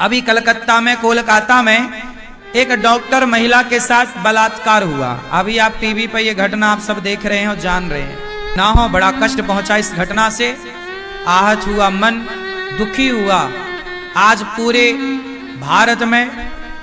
अभी कलकत्ता में कोलकाता में एक डॉक्टर महिला के साथ बलात्कार हुआ। अभी आप टीवी पर यह घटना आप सब देख रहे हैं और जान रहे हैं। ना हो बड़ा कष्ट पहुंचा इस घटना से, आहत हुआ मन, दुखी हुआ। आज पूरे भारत में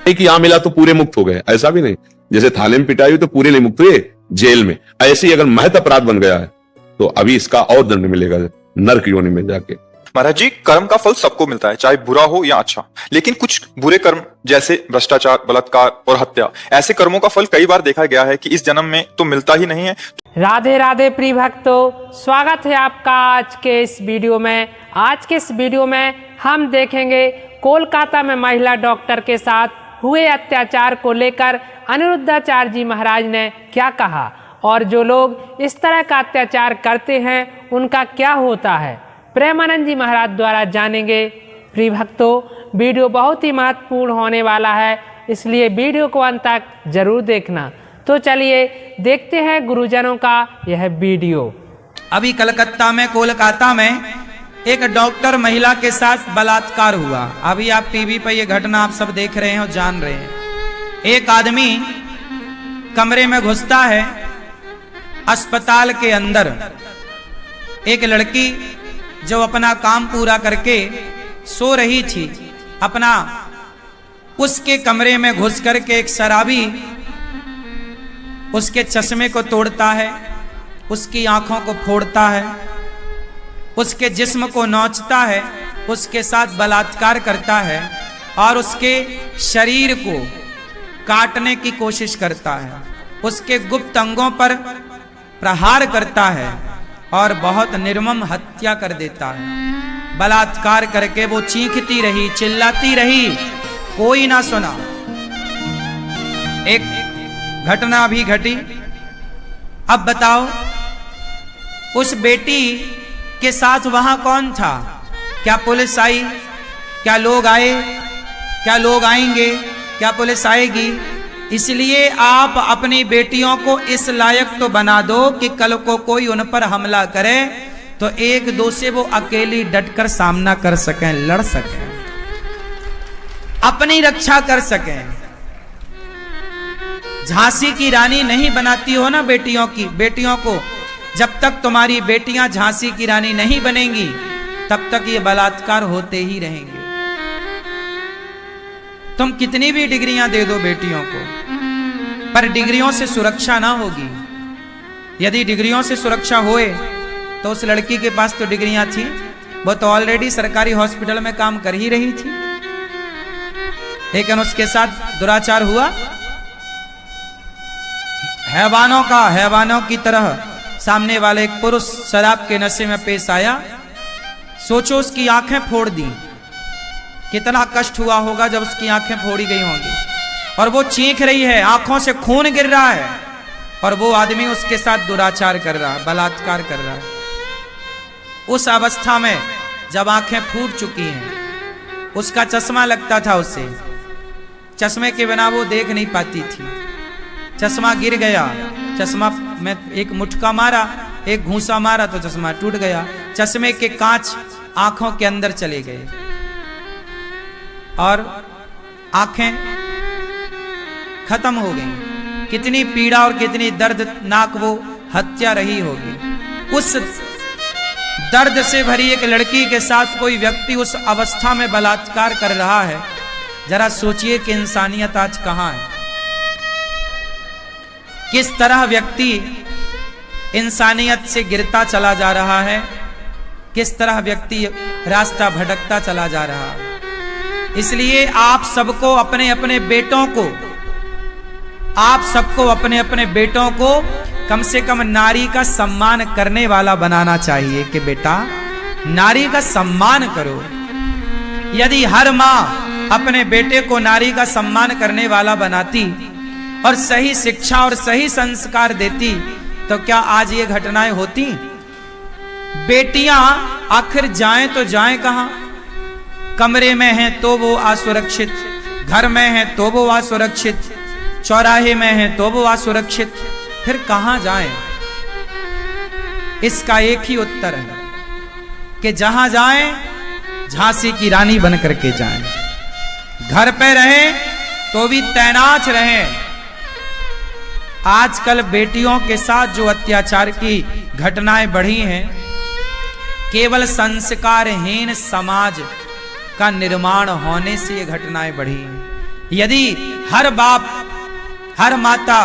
कि यहाँ मिला तो पूरे मुक्त हो गए, ऐसा भी नहीं। जैसे थाने में पिटाई हुई तो पूरे नहीं मुक्त हुए, जेल में। ऐसे ही अगर महत अपराध बन गया है तो अभी इसका और दंड मिलेगा नरक योनि में जाके। महाराज जी, कर्म का फल सबको मिलता है, चाहे बुरा हो या अच्छा। लेकिन कुछ बुरे कर्म जैसे भ्रष्टाचार, बलात्कार और हत्या, ऐसे कर्मों का फल कई बार देखा गया है कि इस जन्म में तो मिलता ही नहीं है। राधे राधे प्रिय भक्तों, स्वागत है आपका आज के इस वीडियो में। आज के इस वीडियो में हम देखेंगे कोलकाता में महिला डॉक्टर के साथ हुए अत्याचार को लेकर अनिरुद्धाचार्य जी महाराज ने क्या कहा और जो लोग इस तरह का अत्याचार करते हैं उनका क्या होता है, प्रेमानंद जी महाराज द्वारा जानेंगे। प्रिय भक्तों, वीडियो बहुत ही महत्वपूर्ण होने वाला है, इसलिए वीडियो को अंत तक जरूर देखना। तो चलिए देखते हैं गुरुजनों का यह वीडियो। अभी कलकत्ता में कोलकाता में एक डॉक्टर महिला के साथ बलात्कार हुआ। अभी आप टीवी पर यह घटना आप सब देख रहे हैं और जान रहे हैं। एक आदमी कमरे में घुसता है अस्पताल के अंदर। एक लड़की जो अपना काम पूरा करके सो रही थी, अपना उसके कमरे में घुस करके एक शराबी उसके चश्मे को तोड़ता है, उसकी आंखों को फोड़ता है, उसके जिस्म को नोचता है, उसके साथ बलात्कार करता है और उसके शरीर को काटने की कोशिश करता है, उसके गुप्त अंगों पर प्रहार करता है और बहुत निर्मम हत्या कर देता है। बलात्कार करके वो चीखती रही, चिल्लाती रही, कोई ना सुना। एक घटना भी घटी। अब बताओ उस बेटी के साथ वहां कौन था? क्या पुलिस आई? क्या लोग आए? क्या लोग आएंगे? क्या पुलिस आएगी? इसलिए आप अपनी बेटियों को इस लायक तो बना दो कि कल को कोई उन पर हमला करे तो एक दो से वो अकेली डटकर सामना कर सकें, लड़ सकें, अपनी रक्षा कर सकें। झांसी की रानी नहीं बनाती हो ना बेटियों को। जब तक तुम्हारी बेटियां झांसी की रानी नहीं बनेंगी तब तक ये बलात्कार होते ही रहेंगे। तुम कितनी भी डिग्रियां दे दो बेटियों को, पर डिग्रियों से सुरक्षा ना होगी। यदि डिग्रियों से सुरक्षा होए तो उस लड़की के पास तो डिग्रियां थी, वो तो ऑलरेडी सरकारी हॉस्पिटल में काम कर ही रही थी। लेकिन उसके साथ दुराचार हुआ। हैवानों की तरह सामने वाले एक पुरुष शराब के नशे में पेश आया। सोचो उसकी आंखें फोड़ दी, कितना कष्ट हुआ होगा जब उसकी आंखें फोड़ी गई होंगी और वो चीख रही है, आंखों से खून गिर रहा है और वो आदमी उसके साथ दुराचार कर रहा है, बलात्कार कर रहा है। उस अवस्था में जब आंखें फूट चुकी हैं, उसका चश्मा लगता था उसे, चश्मे के बिना वो देख नहीं पाती थी। चश्मा गिर गया, चश्मा में एक मुटका मारा, एक घूंसा मारा तो चश्मा टूट गया। चश्मे के कांच आंखों के अंदर चले गए और आंखें खत्म हो गई। कितनी पीड़ा और कितनी दर्दनाक वो हत्या रही होगी। उस दर्द से भरी एक लड़की के साथ कोई व्यक्ति उस अवस्था में बलात्कार कर रहा है। जरा सोचिए कि इंसानियत आज कहां है। किस तरह व्यक्ति इंसानियत से गिरता चला जा रहा है, किस तरह व्यक्ति रास्ता भटकता चला जा रहा है। इसलिए आप सबको अपने अपने बेटों को कम से कम नारी का सम्मान करने वाला बनाना चाहिए कि बेटा नारी का सम्मान करो। यदि हर माँ अपने बेटे को नारी का सम्मान करने वाला बनाती और सही शिक्षा और सही संस्कार देती तो क्या आज ये घटनाएं होती? बेटियां आखिर जाएं तो जाएं कहां? कमरे में हैं तो वो असुरक्षित, घर में हैं तो वो असुरक्षित, चौराहे में हैं तो वो असुरक्षित, फिर कहां जाएं? इसका एक ही उत्तर है कि जहां जाएं झांसी की रानी बन करके जाएं। घर पे रहे तो भी तैनात रहे। आजकल बेटियों के साथ जो अत्याचार की घटनाएं बढ़ी हैं, केवल संस्कारहीन समाज का निर्माण होने से ये घटनाएं बढ़ी हैं। यदि हर बाप हर माता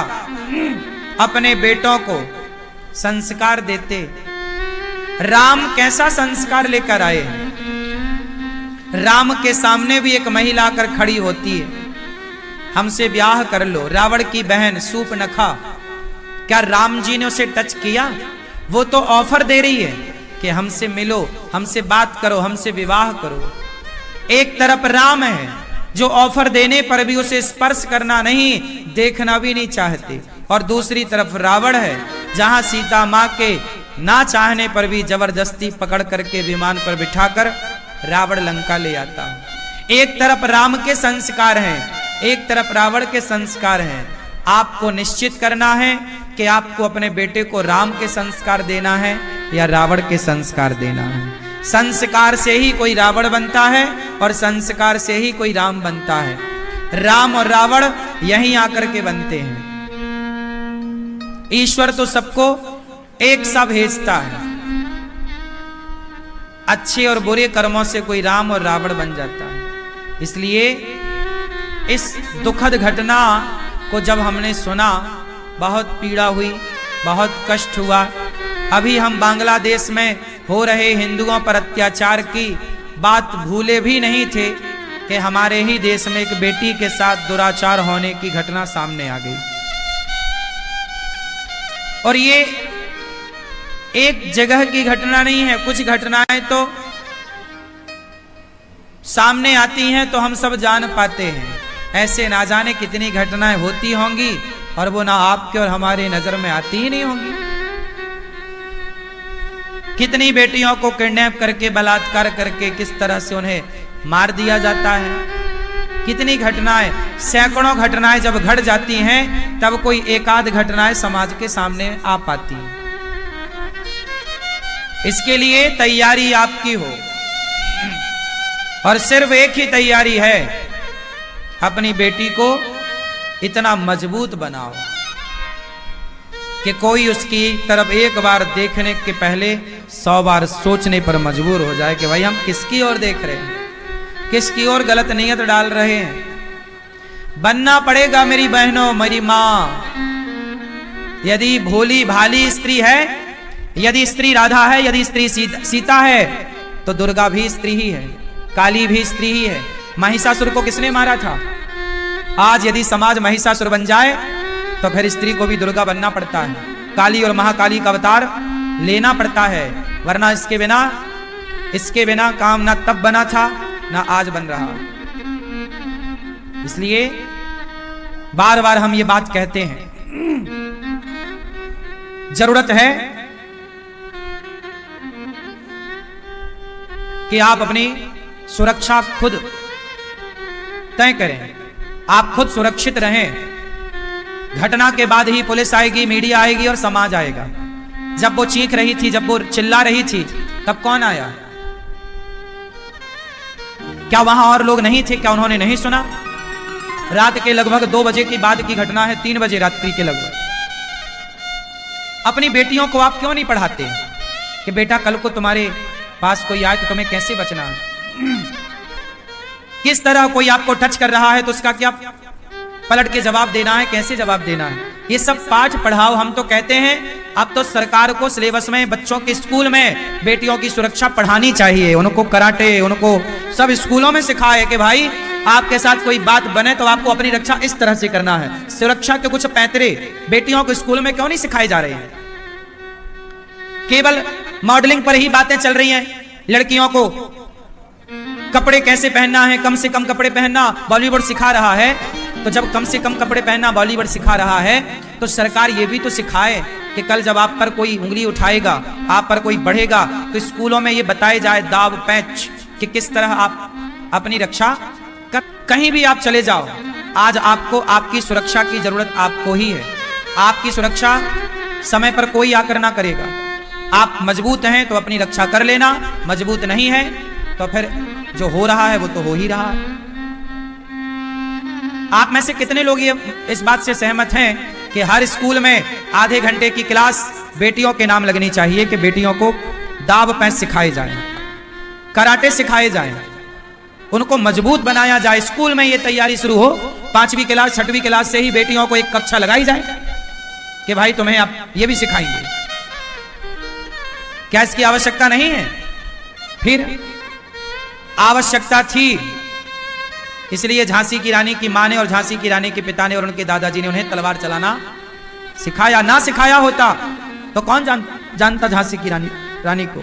अपने बेटों को संस्कार देते, राम कैसा संस्कार लेकर आए हैं? राम के सामने भी एक महिला आकर खड़ी होती है, हमसे ब्याह कर लो। रावण की बहन सूर्पनखा, क्या राम जी ने उसे टच किया? वो तो ऑफर दे रही है कि हमसे मिलो, हमसे बात करो, हमसे विवाह करो। एक तरफ राम है जो ऑफर देने पर भी उसे स्पर्श करना नहीं, देखना भी नहीं चाहते, और दूसरी तरफ रावण है जहां सीता मां के ना चाहने पर भी जबरदस्ती पकड़ करके विमान पर बिठाकर रावण लंका ले आता है। एक तरफ राम के संस्कार हैं, एक तरफ रावण के संस्कार हैं। आपको निश्चित करना है कि आपको अपने बेटे को राम के संस्कार देना है या रावण के संस्कार देना है। संस्कार से ही कोई रावण बनता है और संस्कार से ही कोई राम बनता है। राम और रावण यहीं आकर के बनते हैं। ईश्वर तो सबको एक सा भेजता है, अच्छे और बुरे कर्मों से कोई राम और रावण बन जाता है। इसलिए इस दुखद घटना को जब हमने सुना, बहुत पीड़ा हुई, बहुत कष्ट हुआ। अभी हम बांग्लादेश में हो रहे हिंदुओं पर अत्याचार की बात भूले भी नहीं थे कि हमारे ही देश में एक बेटी के साथ दुराचार होने की घटना सामने आ गई। और ये एक जगह की घटना नहीं है, कुछ घटनाएं तो सामने आती हैं तो हम सब जान पाते हैं। ऐसे ना जाने कितनी घटनाएं होती होंगी और वो ना आपके और हमारे नजर में आती ही नहीं होंगी। कितनी बेटियों को किडनैप करके बलात्कार करके किस तरह से उन्हें मार दिया जाता है। कितनी घटनाएं, सैकड़ों घटनाएं जब घट जाती हैं तब कोई एकाध घटनाएं समाज के सामने आ पाती हैं। इसके लिए तैयारी आपकी हो, और सिर्फ एक ही तैयारी है, अपनी बेटी को इतना मजबूत बनाओ कि कोई उसकी तरफ एक बार देखने के पहले 100 बार सोचने पर मजबूर हो जाए कि भाई हम किसकी ओर देख रहे हैं, किसकी ओर गलत नीयत डाल रहे हैं। बनना पड़ेगा मेरी बहनों, मेरी माँ। यदि भोली भाली स्त्री है, यदि स्त्री राधा है, यदि स्त्री सीता है, तो दुर्गा भी स्त्री ही है, काली भी स्त्री ही है। महिषासुर को किसने मारा था? आज यदि समाज महिषासुर बन जाए तो फिर स्त्री को भी दुर्गा बनना पड़ता है, काली और महाकाली का अवतार लेना पड़ता है, वरना इसके बिना काम ना तब बना था ना आज बन रहा। इसलिए बार बार हम ये बात कहते हैं, जरूरत है कि आप अपनी सुरक्षा खुद तय करें, आप खुद सुरक्षित रहें। घटना के बाद ही पुलिस आएगी, मीडिया आएगी और समाज आएगा। जब वो चीख रही थी, जब वो चिल्ला रही थी, तब कौन आया? क्या वहां और लोग नहीं थे? क्या उन्होंने नहीं सुना? रात के लगभग 2 बजे की बाद की घटना है, 3 बजे रात्रि के लगभग। अपनी बेटियों को आप क्यों नहीं पढ़ाते कि बेटा कल को तुम्हारे पास कोई आए तो तुम्हें कैसे बचना है? किस तरह कोई आपको टच कर रहा है तो उसका क्या पलट के जवाब देना है, कैसे जवाब देना है? ये सब पाठ पढ़ाओ। हम तो कहते हैं अब तो सरकार को सिलेबस में बच्चों के स्कूल में बेटियों की सुरक्षा पढ़ानी चाहिए। उनको कराटे, उनको सब स्कूलों में सिखाए कि भाई आपके साथ कोई बात बने तो आपको अपनी रक्षा इस तरह से करना है। सुरक्षा के कुछ पैंतरे बेटियों को स्कूल में क्यों नहीं सिखाए जा रहे हैं? केवल मॉडलिंग पर ही बातें चल रही हैं। लड़कियों को कपड़े कैसे पहनना है, कम से कम कपड़े पहनना बॉलीवुड सिखा रहा है। तो जब कम से कम कपड़े पहनना बॉलीवुड सिखा रहा है तो सरकार ये भी तो सिखाए कि कल जब आप पर कोई उंगली उठाएगा, आप पर कोई बढ़ेगा, तो स्कूलों में ये बताए जाए दाव पैंच कि किस तरह आप अपनी रक्षा कर। कहीं भी आप चले जाओ, आज आपको आपकी सुरक्षा की जरूरत आपको ही है। आपकी सुरक्षा समय पर कोई आकर ना करेगा। आप मजबूत हैं तो अपनी रक्षा कर लेना, मजबूत नहीं है तो फिर जो हो रहा है वो तो हो ही रहा है। आप में से कितने लोग ये इस बात से सहमत हैं कि हर स्कूल में आधे घंटे की क्लास बेटियों के नाम लगनी चाहिए, कि बेटियों को दाव पैंच सिखाए जाएं, कराटे सिखाए जाएं, उनको मजबूत बनाया जाए। स्कूल में ये तैयारी शुरू हो, 5वीं क्लास 6वीं क्लास से ही बेटियों को एक कक्षा लगाई जाए कि भाई तुम्हें आप ये भी सिखाएंगे। क्या इसकी आवश्यकता नहीं है? फिर आवश्यकता थी, इसलिए झांसी की रानी की मां ने और झांसी की रानी के पिता ने और उनके दादाजी ने उन्हें तलवार चलाना सिखाया। ना सिखाया होता तो कौन जानता झांसी की रानी को।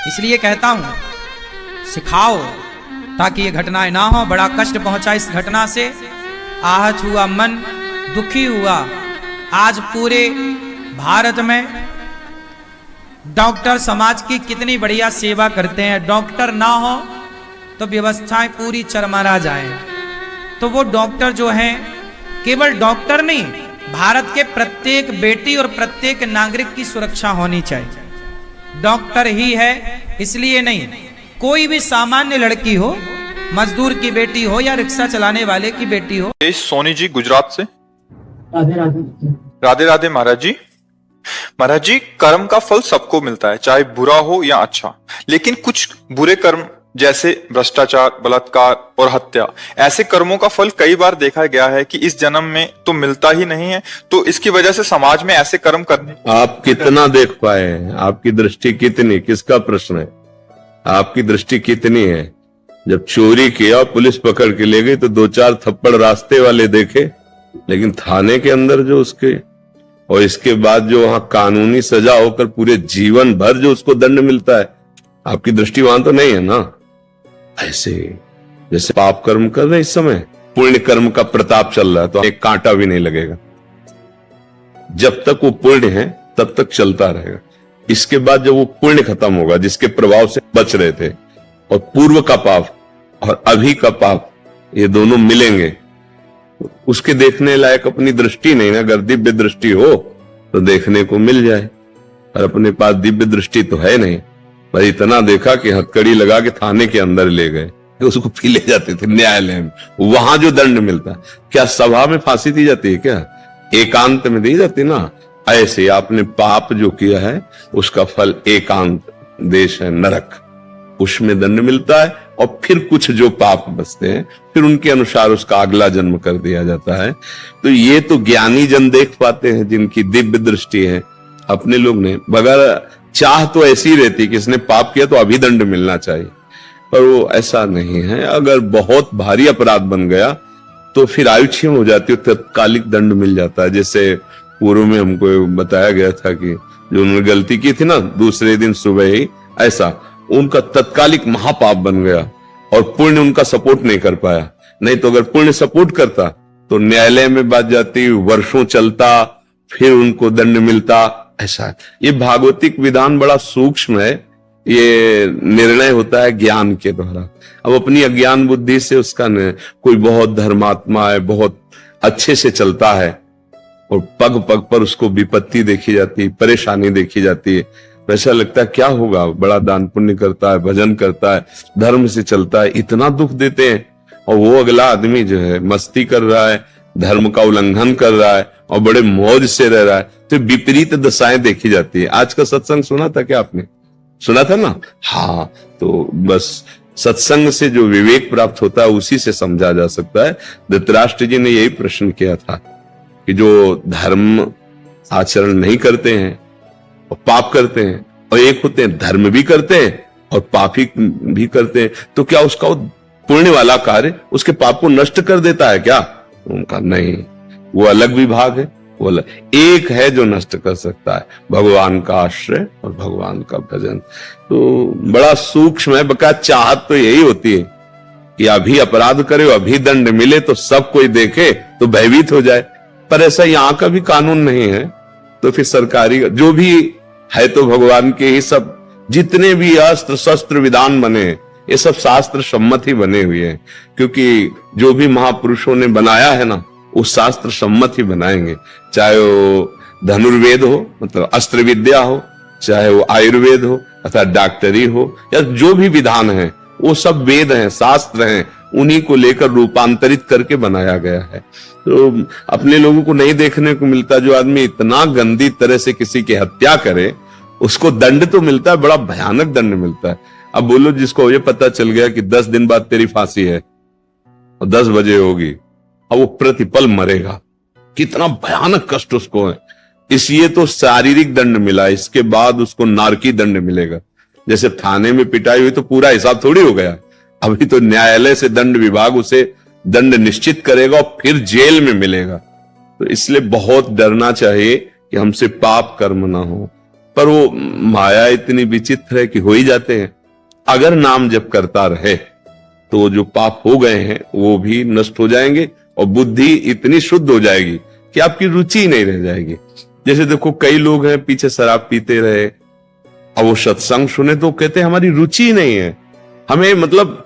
इसलिए कहता हूं सिखाओ ताकि ये घटनाएं ना हो। बड़ा कष्ट पहुंचा इस घटना से, आहत हुआ मन, दुखी हुआ। आज पूरे भारत में डॉक्टर समाज की कितनी बढ़िया सेवा करते हैं। डॉक्टर ना हो तो व्यवस्थाएं पूरी चरमरा जाएं। तो वो डॉक्टर जो हैं, केवल डॉक्टर नहीं, भारत के प्रत्येक बेटी और प्रत्येक नागरिक की सुरक्षा होनी चाहिए। डॉक्टर ही है इसलिए नहीं, कोई भी सामान्य लड़की हो, मजदूर की बेटी हो या रिक्शा चलाने वाले की बेटी हो। सोनी जी गुजरात से। राधे राधे। राधे राधे महाराज जी। महाराज जी, कर्म का फल सबको मिलता है, चाहे बुरा हो या अच्छा, लेकिन कुछ बुरे कर्म जैसे भ्रष्टाचार, बलात्कार और हत्या, ऐसे कर्मों का फल कई बार देखा गया है कि इस जन्म में तो मिलता ही नहीं है। तो इसकी वजह से समाज में ऐसे कर्म करने, आप कितना देख पाए, आपकी दृष्टि कितनी, किसका प्रश्न है? आपकी दृष्टि कितनी है? जब चोरी किया, पुलिस पकड़ के ले गई तो 2-4 थप्पड़ रास्ते वाले देखे, लेकिन थाने के अंदर जो उसके, और इसके बाद जो वहां कानूनी सजा होकर पूरे जीवन भर जो उसको दंड मिलता है, आपकी दृष्टि वहां तो नहीं है ना। ऐसे जैसे पाप कर्म कर रहे इस समय, पुण्य कर्म का प्रताप चल रहा है, तो एक कांटा भी नहीं लगेगा। जब तक वो पुण्य है तब तक चलता रहेगा। इसके बाद जब वो पुण्य खत्म होगा, जिसके प्रभाव से बच रहे थे, और पूर्व का पाप और अभी का पाप, ये दोनों मिलेंगे, उसके देखने लायक अपनी दृष्टि नहीं है। अगर दिव्य दृष्टि हो तो देखने को मिल जाए, और अपने पास दिव्य दृष्टि तो है नहीं। पर इतना देखा कि हथकड़ी लगा के थाने के अंदर ले गए, उसको भी ले जाते थे न्यायालय में। वहां जो दंड मिलता, क्या सभा में फांसी दी जाती है? क्या एकांत में दी जाती ना? ऐसे आपने पाप जो किया है उसका फल एकांत देश है, नरक, उसमें दंड मिलता है। और फिर कुछ जो पाप बचते हैं, फिर उनके अनुसार उसका अगला जन्म कर दिया जाता है। तो ये तो ज्ञानी जन देख पाते हैं, जिनकी दिव्य दृष्टि है। अपने लोग ने बगैर चाह तो ऐसी रहती कि इसने पाप किया तो अभी दंड मिलना चाहिए, पर वो ऐसा नहीं है। अगर बहुत भारी अपराध बन गया तो फिर आयु क्षीण हो जाती है, तत्कालिक दंड मिल जाता है। जैसे पूर्व में हमको बताया गया था कि जो उन्होंने गलती की थी ना, दूसरे दिन सुबह ही, ऐसा उनका तत्कालिक महापाप बन गया, और पुण्य उनका सपोर्ट नहीं कर पाया। नहीं तो अगर पुण्य सपोर्ट करता तो न्यायालय में बात जाती, वर्षों चलता, फिर उनको दंड मिलता। ऐसा ये भागवतिक विधान बड़ा सूक्ष्म है, ये निर्णय होता है ज्ञान के द्वारा। अब अपनी अज्ञान बुद्धि से उसका कोई बहुत धर्मात्मा है, बहुत अच्छे से चलता है, और पग पग पर उसको विपत्ति देखी जाती है, परेशानी देखी जाती है, वैसा लगता है क्या होगा, बड़ा दान पुण्य करता है, भजन करता है, धर्म से चलता है, इतना दुख देते हैं। और वो अगला आदमी जो है मस्ती कर रहा है, धर्म का उल्लंघन कर रहा है और बड़े मौज से रह रहा है, तो विपरीत दशाएं देखी जाती है। आज का सत्संग सुना था क्या आपने? सुना था ना? हाँ, तो बस सत्संग से जो विवेक प्राप्त होता है उसी से समझा जा सकता है। धृतराष्ट्र जी ने यही प्रश्न किया था कि जो धर्म आचरण नहीं करते हैं और पाप करते हैं, और एक होते हैं धर्म भी करते हैं और पाप भी करते हैं, तो क्या उसका पुण्य वाला कार्य उसके पाप को नष्ट कर देता है क्या? उनका नहीं, वो अलग विभाग है, वो अलग। एक है जो नष्ट कर सकता है, भगवान का आश्रय और भगवान का भजन। तो बड़ा सूक्ष्म है। बका चाहत तो यही होती है कि अभी अपराध करे, अभी दंड मिले, तो सब कोई देखे तो भयभीत हो जाए। पर ऐसा यहाँ का भी कानून नहीं है, तो फिर सरकारी जो भी है तो भगवान के ही सब, जितने भी अस्त्र शस्त्र विधान बने ये सब शास्त्र सम्मत ही बने हुए हैं, क्योंकि जो भी महापुरुषों ने बनाया है ना, वो शास्त्र सम्मत ही बनाएंगे। चाहे वो धनुर्वेद हो, मतलब अस्त्र विद्या हो, चाहे वो आयुर्वेद हो अर्थात डॉक्टरी हो, या जो भी विधान है वो सब वेद हैं, शास्त्र हैं, उन्हीं को लेकर रूपांतरित करके बनाया गया है। तो अपने लोगों को नहीं देखने को मिलता, जो आदमी इतना गंदी तरह से किसी की हत्या करे उसको दंड तो मिलता है, बड़ा भयानक दंड मिलता है। अब बोलो जिसको ये पता चल गया कि 10 दिन बाद तेरी फांसी है और 10 बजे होगी, अब वो प्रतिपल मरेगा, कितना भयानक कष्ट उसको है। इसलिए तो शारीरिक दंड मिला, इसके बाद उसको नारकी दंड मिलेगा। जैसे थाने में पिटाई हुई तो पूरा हिसाब थोड़ी हो गया, अभी तो न्यायालय से दंड विभाग उसे दंड निश्चित करेगा और फिर जेल में मिलेगा। तो इसलिए बहुत डरना चाहिए कि हमसे पाप कर्म ना हो। पर वो माया इतनी विचित्र है कि हो ही जाते हैं। अगर नाम जप करता रहे तो जो पाप हो गए हैं वो भी नष्ट हो जाएंगे और बुद्धि इतनी शुद्ध हो जाएगी कि आपकी रुचि नहीं रह जाएगी। जैसे देखो कई लोग हैं पीछे शराब पीते रहे, अब वो सत्संग सुने तो कहते हैं हमारी रुचि नहीं है, हमें मतलब,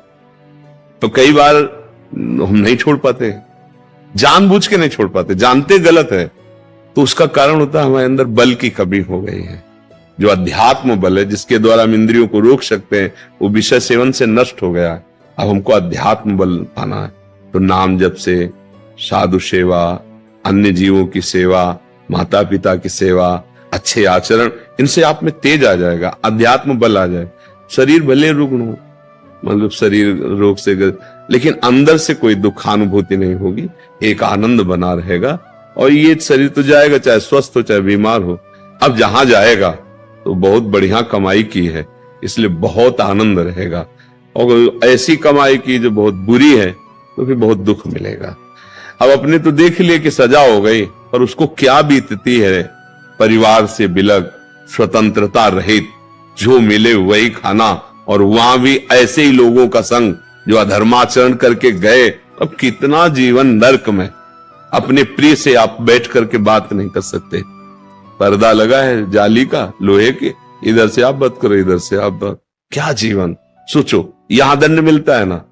तो कई बार हम नहीं छोड़ पाते, जानबूझ के नहीं छोड़ पाते, जानते गलत है, तो उसका कारण होता है हमारे अंदर बल की कमी हो गई है। जो अध्यात्म बल है जिसके द्वारा हम इंद्रियों को रोक सकते हैं वो विषय सेवन से नष्ट हो गया है। अब हमको अध्यात्म बल पाना है, तो नाम जप से, साधु सेवा, अन्य जीवों की सेवा, माता पिता की सेवा, अच्छे आचरण, इनसे आप में तेज आ जाएगा, अध्यात्म बल आ जाए। शरीर भले रुग्ण हो, मतलब शरीर रोग से लेकिन अंदर से कोई दुखानुभूति नहीं होगी, एक आनंद बना रहेगा। और ये शरीर तो जाएगा, चाहे स्वस्थ हो चाहे बीमार हो। अब जहां जाएगा तो बहुत बढ़िया कमाई की है, इसलिए बहुत आनंद रहेगा। और ऐसी कमाई की जो बहुत बुरी है तो फिर बहुत दुख मिलेगा। अब अपने तो देख लिए कि सजा हो गई, पर उसको क्या बीतती है, परिवार से बिलग, स्वतंत्रता रहित, जो मिले वही खाना, और वहां भी ऐसे ही लोगों का संग जो अधर्माचरण करके गए। अब कितना जीवन नरक में, अपने प्रिय से आप बैठ करके बात नहीं कर सकते, पर्दा लगा है जाली का, लोहे के, इधर से आप बात करो, इधर से आप बात, क्या जीवन। सोचो यहां दंड मिलता है ना,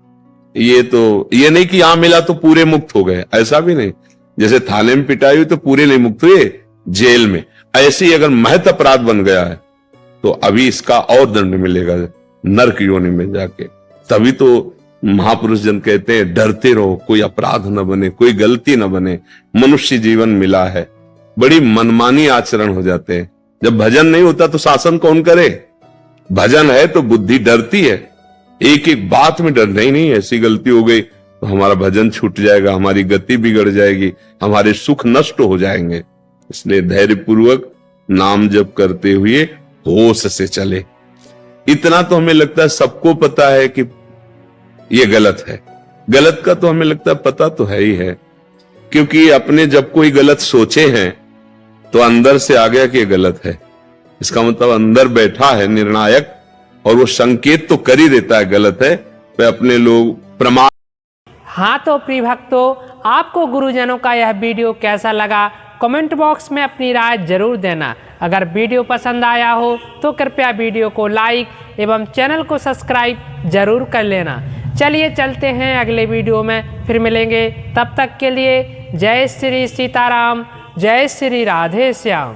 ये नहीं कि यहां मिला तो पूरे मुक्त हो गए, ऐसा भी नहीं। जैसे थाने में पिटाई हुई तो पूरे नहीं मुक्त हुए, जेल में। ऐसे ही अगर महत अपराध बन गया है तो अभी इसका और दंड मिलेगा नरक योनि में जाके। तभी तो महापुरुष जन कहते हैं डरते रहो, कोई अपराध न बने, कोई गलती न बने, मनुष्य जीवन मिला है। बड़ी मनमानी आचरण हो जाते हैं। जब भजन नहीं होता तो शासन कौन करे, भजन है तो बुद्धि डरती है, एक एक बात में डर, नहीं ऐसी गलती हो गई तो हमारा भजन छूट जाएगा, हमारी गति बिगड़ जाएगी, हमारे सुख नष्ट हो जाएंगे। इसलिए धैर्य पूर्वक नाम जप करते हुए होश से चले। इतना तो हमें लगता है सबको पता है कि ये गलत है, गलत का तो हमें लगता है पता तो है ही है, क्योंकि अपने जब कोई गलत सोचे हैं तो अंदर से आ गया कि ये गलत है। इसका मतलब अंदर बैठा है निर्णायक और वो संकेत तो कर ही देता है गलत है, पे अपने लोग प्रमाण। हाँ तो प्रिय भक्तों, आपको गुरुजनों का यह वीडियो कैसा लगा कमेंट बॉक्स में अपनी राय जरूर देना। अगर वीडियो पसंद आया हो तो कृपया वीडियो को लाइक एवं चैनल को सब्सक्राइब जरूर कर लेना। चलिए चलते हैं अगले वीडियो में, फिर मिलेंगे। तब तक के लिए जय श्री सीताराम, जय श्री राधे श्याम।